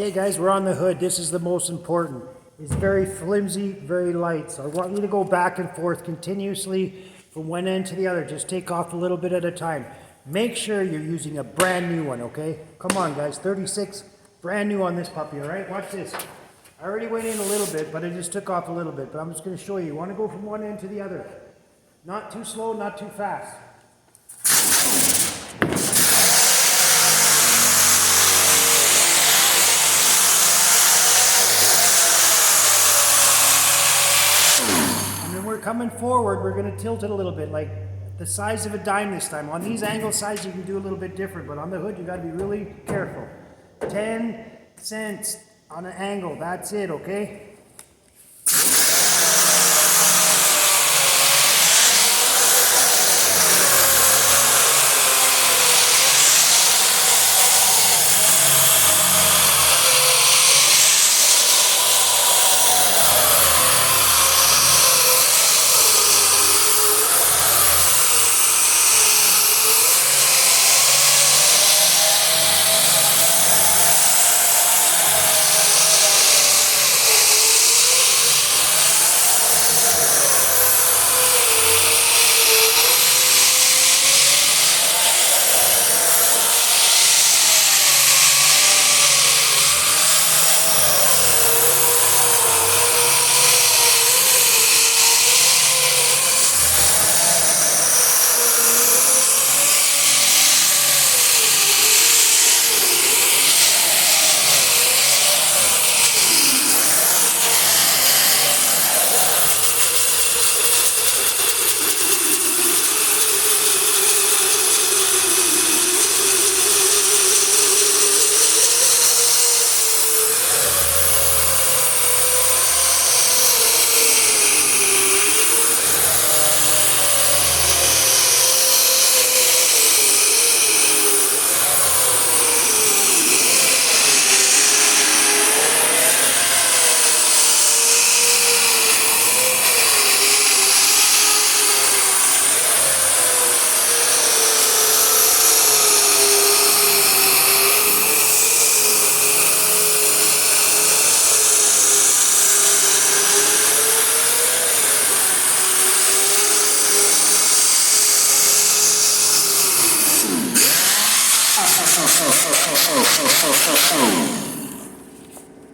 Okay guys, we're on the hood. This is the most important. It's very flimsy, very light. So I want you to go back and forth continuously from one end to the other. Just take off a little bit at a time. Make sure you're using a brand new one, okay? Come on guys, 36, brand new on this puppy, all right? Watch this. I already went in a little bit, but I just took off a little bit. But I'm just gonna show you. You wanna go from one end to the other. Not too slow, not too fast. We're coming forward, we're going to tilt it a little bit, like the size of a dime this time. On these angle sides you can do a little bit different, but on the hood you got to be really careful. 10 cents on an angle, that's it, okay?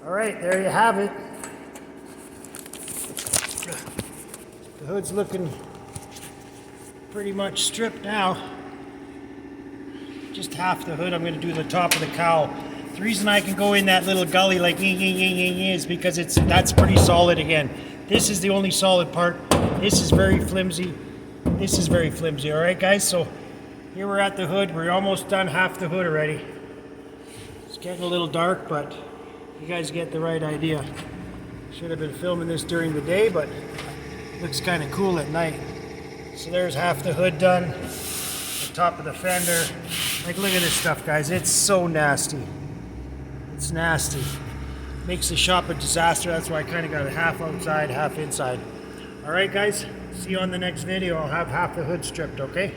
All right, there you have it. The hood's looking pretty much stripped now. Just half the hood. I'm going to do the top of the cowl. The reason I can go in that little gully like is because that's pretty solid again. This is the only solid part. This is very flimsy. This is very flimsy. All right, guys. So here we're at the hood. We're almost done half the hood already. It's getting a little dark, but you guys get the right idea. Should have been filming this during the day, but it looks kind of cool at night. So there's half the hood done. The top of the fender. Like, look at this stuff, guys. It's so nasty. It's nasty. Makes the shop a disaster. That's why I kind of got it half outside, half inside. All right, guys. See you on the next video. I'll have half the hood stripped, okay?